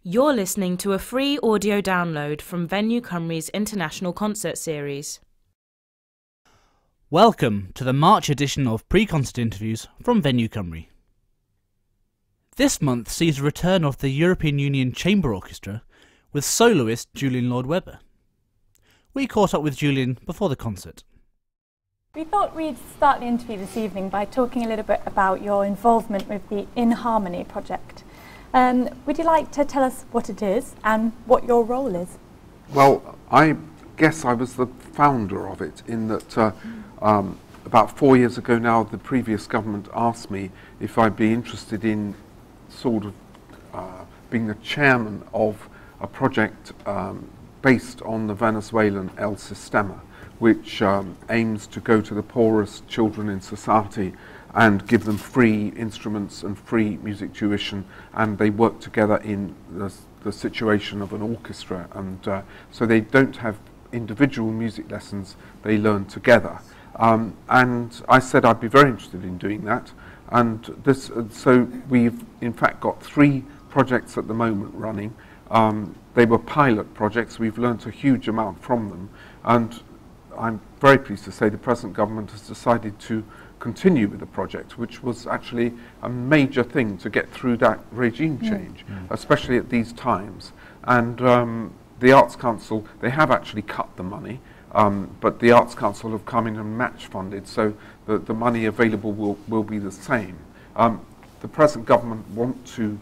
You're listening to a free audio download from Venue Cymru's International Concert Series. Welcome to the March edition of Pre-Concert Interviews from Venue Cymru. This month sees the return of the European Union Chamber Orchestra with soloist Julian Lloyd Webber. We caught up with Julian before the concert. We thought we'd start the interview this evening by talking a little bit about your involvement with the In Harmony project. Would you like to tell us what it is and what your role is? Well, I guess I was the founder of it in that about 4 years ago now the previous government asked me if I'd be interested in sort of being the chairman of a project based on the Venezuelan El Sistema, which aims to go to the poorest children in society and give them free instruments and free music tuition, and they work together in the situation of an orchestra, and so they don't have individual music lessons, they learn together. And I said I'd be very interested in doing that, and so we've in fact got 3 projects at the moment running. They were pilot projects, we've learnt a huge amount from them, and I'm very pleased to say the present government has decided to continue with the project, which was actually a major thing to get through that regime change, especially at these times. And the Arts Council, they have actually cut the money, but the Arts Council have come in and match funded, so the money available will be the same. The present government want to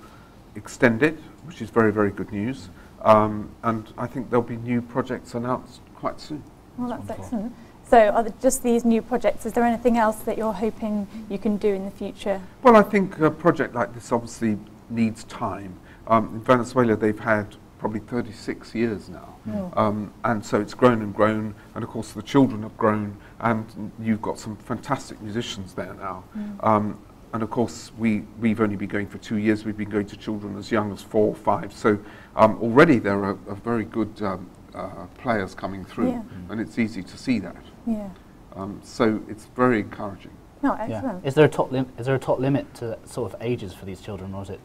extend it, which is very, very good news, and I think there'll be new projects announced quite soon. Well, that's excellent. So are there just these new projects? Is there anything else that you're hoping you can do in the future? Well, I think a project like this obviously needs time. In Venezuela, they've had probably 36 years now, and so it's grown and grown, and of course the children have grown, and you've got some fantastic musicians there now. And of course we've only been going for 2 years. We've been going to children as young as 4 or 5, so already there are a very good players coming through, and it's easy to see that. So it's very encouraging. No, excellent. Is there a top limit to sort of ages for these children, or is it?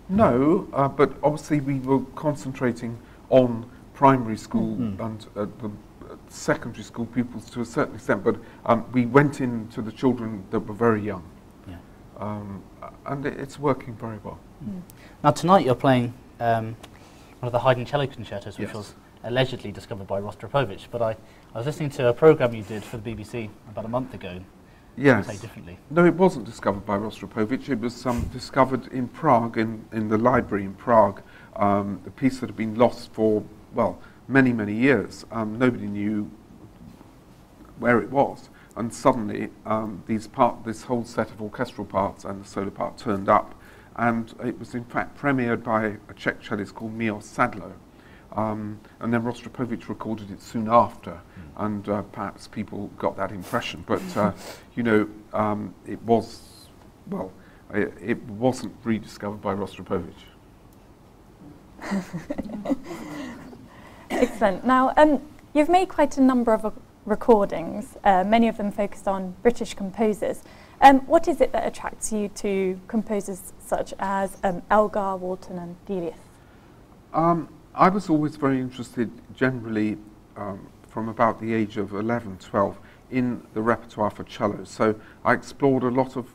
No, but obviously we were concentrating on primary school and the secondary school pupils to a certain extent, but we went into the children that were very young, and it's working very well. Now tonight you're playing one of the Haydn cello concertos, which was allegedly discovered by Rostropovich, but I was listening to a programme you did for the BBC about a month ago. Yes. Say differently. No, it wasn't discovered by Rostropovich. It was discovered in Prague, in the library in Prague, a piece that had been lost for, well, many, many years. Nobody knew where it was, and suddenly this whole set of orchestral parts and the solo part turned up, and it was in fact premiered by a Czech cellist called Milos Sadlo. And then Rostropovich recorded it soon after, and perhaps people got that impression. But you know, it wasn't rediscovered by Rostropovich. Excellent. Now, you've made quite a number of recordings, many of them focused on British composers. What is it that attracts you to composers such as Elgar, Walton, and Delius? I was always very interested, generally from about the age of 11, 12, in the repertoire for cello. So I explored a lot of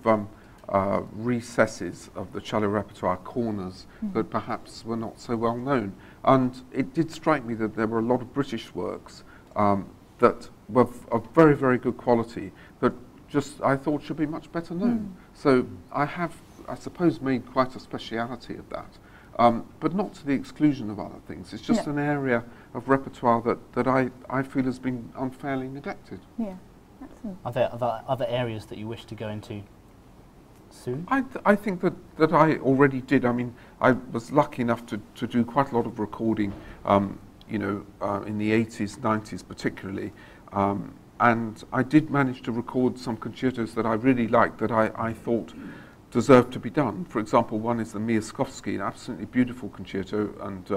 recesses of the cello repertoire, corners that perhaps were not so well known. And it did strike me that there were a lot of British works that were of very, very good quality that just I thought should be much better known. So I have, I suppose, made quite a speciality of that. But not to the exclusion of other things. It's just an area of repertoire that I feel has been unfairly neglected. Yeah, excellent. Are there other areas that you wish to go into soon? I think that I already did. I mean, I was lucky enough to do quite a lot of recording, you know, in the 80s, 90s particularly. And I did manage to record some concertos that I really liked, that I thought deserved to be done. For example, one is the Miaskovsky, an absolutely beautiful concerto, and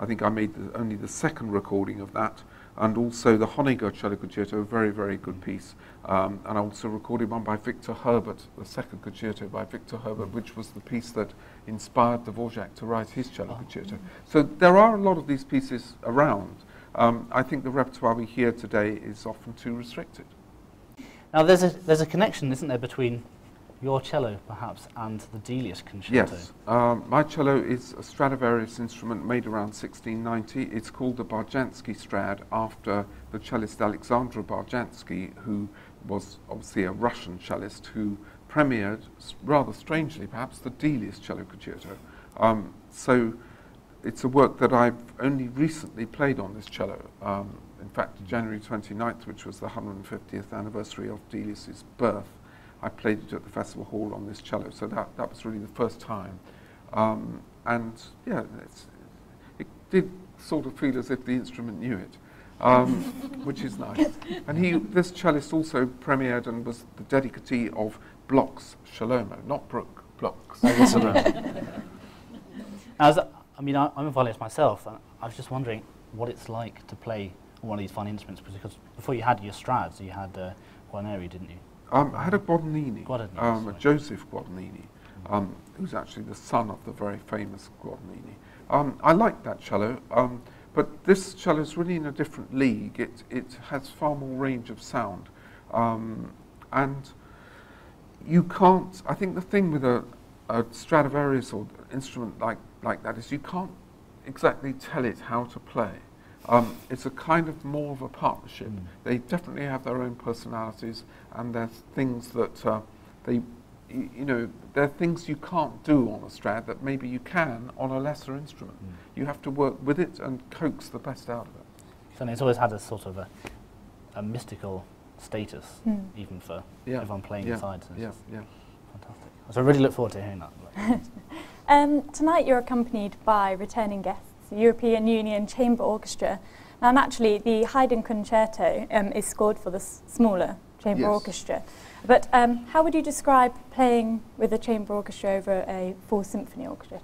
I think I made only the second recording of that. and also the Honegger Cello Concerto, a very, very good piece. And I also recorded one by Victor Herbert, the second concerto by Victor Herbert, which was the piece that inspired Dvorak to write his cello concerto. So there are a lot of these pieces around. I think the repertoire we hear today is often too restricted. Now there's a connection, isn't there, between your cello perhaps and the Delius concerto? Yes, my cello is a Stradivarius instrument made around 1690. It's called the Barjansky Strad after the cellist Alexandra Barjansky, who was obviously a Russian cellist who premiered, rather strangely perhaps, the Delius cello concerto. So it's a work that I've only recently played on this cello. In fact, January 29th, which was the 150th anniversary of Delius's birth, I played it at the festival hall on this cello. So that was really the first time. And yeah, it did sort of feel as if the instrument knew it, which is nice. And this cellist also premiered and was the dedicatee of Bloch's Shalomo, not Bruck, Bloch's. I mean, I'm a violinist myself, and I was just wondering what it's like to play one of these fine instruments, because before you had your Strads, you had Guarneri, didn't you? I had a Guadagnini, a Joseph Guadagnini, who's actually the son of the very famous Guadagnini. I like that cello, but this cello is really in a different league. It has far more range of sound, and you can't. I think the thing with a Stradivarius or instrument like that is you can't exactly tell it how to play. It's a kind of more of a partnership. They definitely have their own personalities, and there's things that there are things you can't do on a Strad that maybe you can on a lesser instrument. You have to work with it and coax the best out of it. So it's always had a sort of a mystical status, even for everyone playing inside. So it's fantastic. So I really look forward to hearing that. Tonight you're accompanied by returning guests, the European Union Chamber Orchestra. Now naturally the Haydn Concerto is scored for the smaller chamber orchestra, but how would you describe playing with a chamber orchestra over a full symphony orchestra?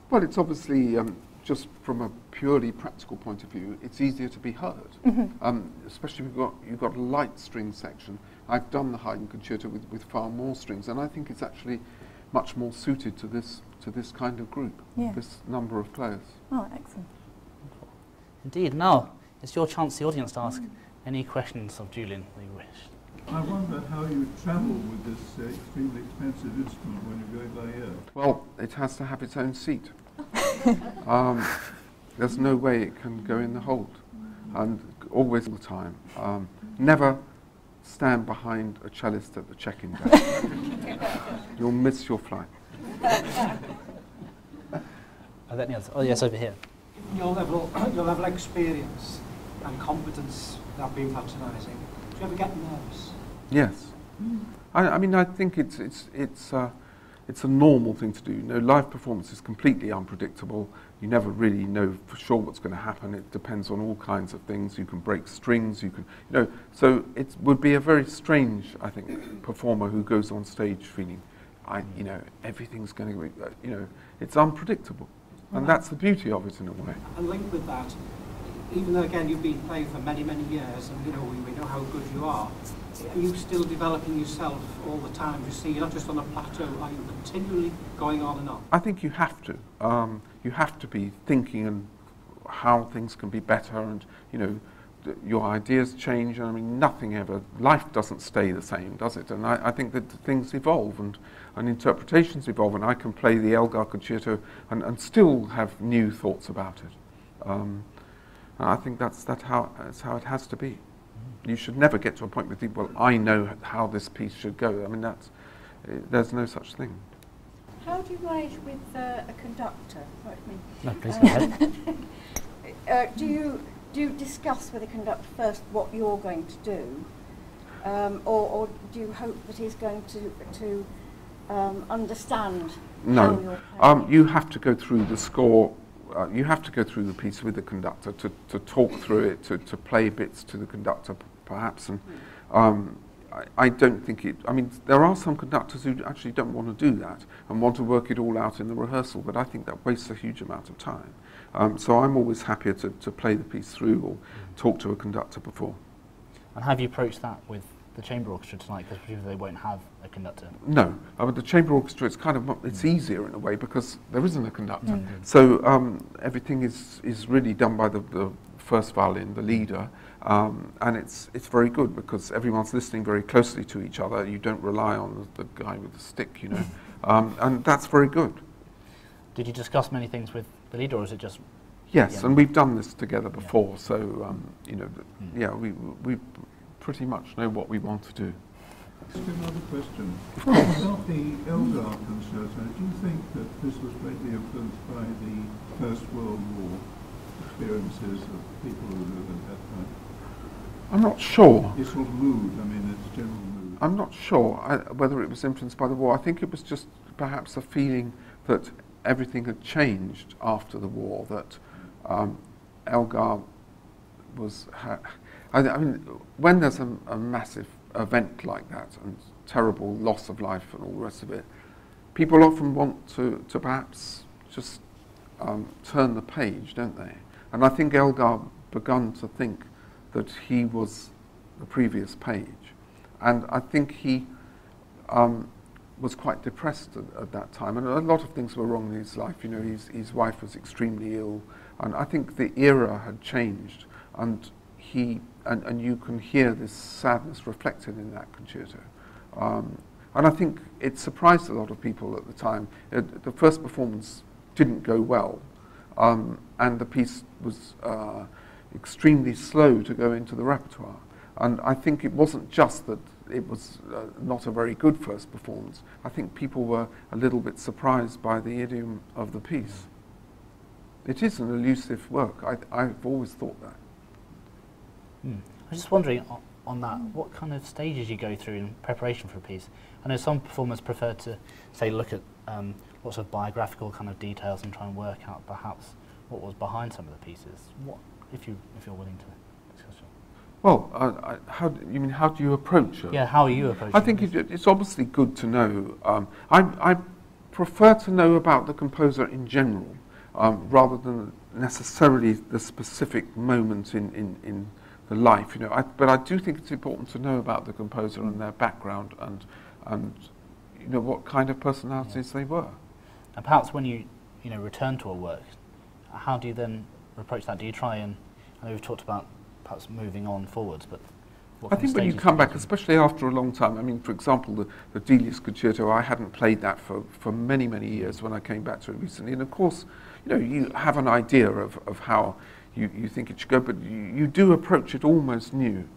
Well, it's obviously, just from a purely practical point of view, it's easier to be heard, especially if you've got a light string section. I've done the Haydn Concerto with far more strings, and I think it's actually much more suited to this kind of group, this number of players. Oh, excellent. Indeed. Now, it's your chance, the audience, to ask any questions of Julian that you wish. I wonder how you travel with this extremely expensive instrument when you're going by ear. Well, it has to have its own seat. There's no way it can go in the hold, and always all the time. Never stand behind a cellist at the check-in desk. You'll miss your flight. Are there any others? Oh yes, over here. Your level of experience and competence without being patronising. Do you ever get nervous? Yes. I mean, I think it's a normal thing to do. You know, live performance is completely unpredictable. You never really know for sure what's going to happen. It depends on all kinds of things. You can break strings. You can, so it would be a very strange, I think, performer who goes on stage feeling, everything's going to be, it's unpredictable, and that's the beauty of it in a way. And linked with that, even though again you've been playing for many, many years, and we know how good you are you still developing yourself all the time? You see, you're not just on a plateau. Are you continually going on and on? I think you have to. You have to be thinking and how things can be better, and your ideas change. I mean, nothing ever. Life doesn't stay the same, does it? And I think that things evolve and interpretations evolve, and I can play the Elgar concerto and still have new thoughts about it. And I think that's how it has to be. You should never get to a point where you think, well, I know how this piece should go. I mean, there's no such thing. How do you write with a conductor? No, please go ahead. Do you discuss with the conductor first what you're going to do, or do you hope that he's going to understand how you're playing? You have to go through the score. You have to go through the piece with the conductor to talk through it, to play bits to the conductor, perhaps. And I don't think it, I mean, there are some conductors who actually don't want to do that and want to work it all out in the rehearsal, but I think that wastes a huge amount of time. So I'm always happier to play the piece through or talk to a conductor before. And have you approached that with the chamber orchestra tonight, because presumably they won't have a conductor? No, with the chamber orchestra it's kind of, it's easier in a way because there isn't a conductor. So everything is really done by the first violin, the leader, and it's very good because everyone's listening very closely to each other. You don't rely on the guy with the stick, you know, and that's very good. Did you discuss many things with the leader, or is it just... Yes, and we've done this together before, so you know, yeah, we pretty much know what we want to do. Just another question. About the Elgar concerto, do you think that this was greatly influenced by the First World War experiences of people who lived at that time? I'm not sure. This sort of mood, I mean, its general mood. I'm not sure whether it was influenced by the war. I think it was just perhaps a feeling that everything had changed after the war, that Elgar was... I mean, when there's a massive event like that and terrible loss of life and all the rest of it, people often want to perhaps just turn the page, don't they? And I think Elgar begun to think that he was the previous page. And I think he was quite depressed at that time. And a lot of things were wrong in his life. You know, his wife was extremely ill. And I think the era had changed. And and you can hear this sadness reflected in that concerto. And I think it surprised a lot of people at the time. The first performance didn't go well. And the piece was extremely slow to go into the repertoire. And I think it wasn't just that it was not a very good first performance. I think people were a little bit surprised by the idiom of the piece. It is an elusive work. I've always thought that. I'm just wondering on that, what kind of stages you go through in preparation for a piece? I know some performers prefer to, say, look at lots of biographical kind of details and try and work out perhaps what was behind some of the pieces. What, if you're willing to discuss it? Well, how do you approach it? Yeah, how are you approaching it? I think it's obviously good to know. I prefer to know about the composer in general, rather than necessarily the specific moment in the life. You know, but I do think it's important to know about the composer and their background and you know what kind of personalities they were. And perhaps when you return to a work, how do you then approach that? Do you try and, I know we've talked about perhaps moving on forwards, but what I think when you come back, especially after a long time, I mean, for example, the Delius Concerto, I hadn't played that for many, many years when I came back to it recently. And of course, you know, you have an idea of how you think it should go, but you do approach it almost new.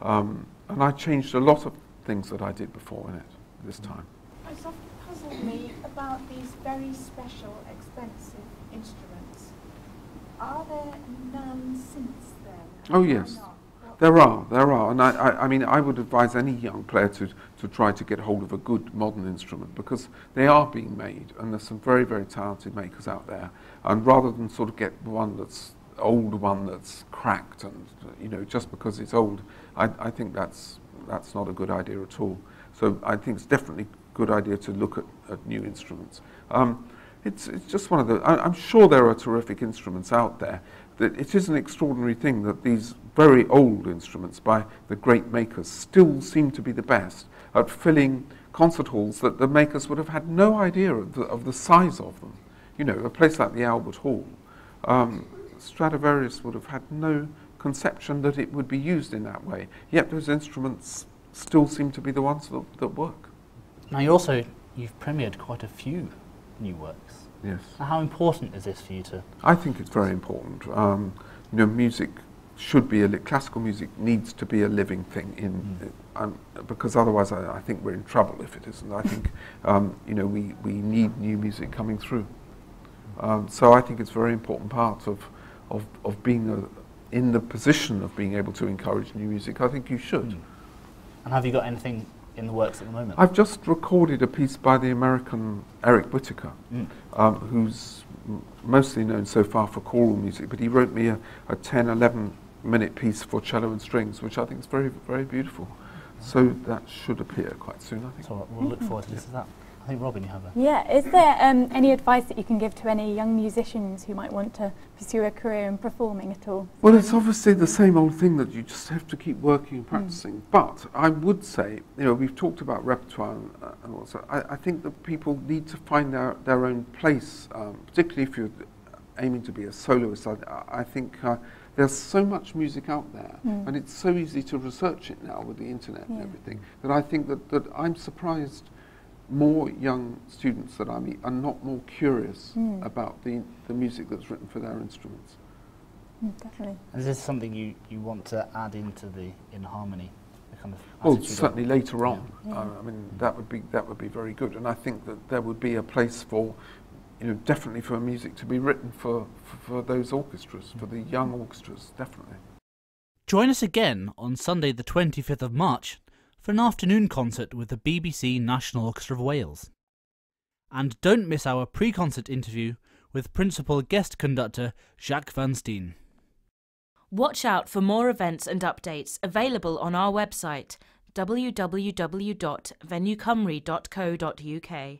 And I changed a lot of things that I did before in it this time. It's often puzzled me about these very special, expensive instruments. Are there none since then? Oh yes, there are, and I mean I would advise any young player to try to get hold of a good modern instrument, because they are being made, and there's some very, very talented makers out there. And rather than sort of get one that's cracked, and you know, just because it's old, I think that's not a good idea at all. So I think it's definitely a good idea to look at new instruments. It's just one of the, I'm sure there are terrific instruments out there. That it is an extraordinary thing that these very old instruments by the great makers still seem to be the best at filling concert halls that the makers would have had no idea of the size of them. You know, a place like the Albert Hall, Stradivarius would have had no conception that it would be used in that way. Yet those instruments still seem to be the ones that work. Now you've premiered quite a few new works. Yes. Now how important is this for you to? I think it's very important. You know, music should be classical music needs to be a living thing because otherwise I think we're in trouble if it isn't. I think you know, we need new music coming through. So I think it's a very important part of being in the position of being able to encourage new music. I think you should. And have you got anything in the works at the moment? I've just recorded a piece by the American Eric Whittaker, who's mostly known so far for choral music, but he wrote me a 10, 11-minute piece for cello and strings, which I think is very, very beautiful. So that should appear quite soon, I think. So we'll look forward to this. Is that? I think Robyn, you have a... Yeah, is there any advice that you can give to any young musicians who might want to pursue a career in performing at all? Well, it's obviously the same old thing that you just have to keep working and practicing. But I would say, we've talked about repertoire and also, I think that people need to find their own place, particularly if you're aiming to be a soloist. I think there's so much music out there, and it's so easy to research it now with the internet and everything, that I think that I'm surprised more young students that I meet are not more curious about the music that's written for their instruments. Definitely. Is this something you want to add into the In Harmony? The kind of well, certainly later on. I mean, that would be very good, and I think that there would be a place for, definitely for music to be written for those orchestras, for the young orchestras, definitely. Join us again on Sunday the 25th of March for an afternoon concert with the BBC National Orchestra of Wales. And don't miss our pre-concert interview with Principal Guest Conductor Jacques Van Steen. Watch out for more events and updates available on our website www.venuecymru.co.uk.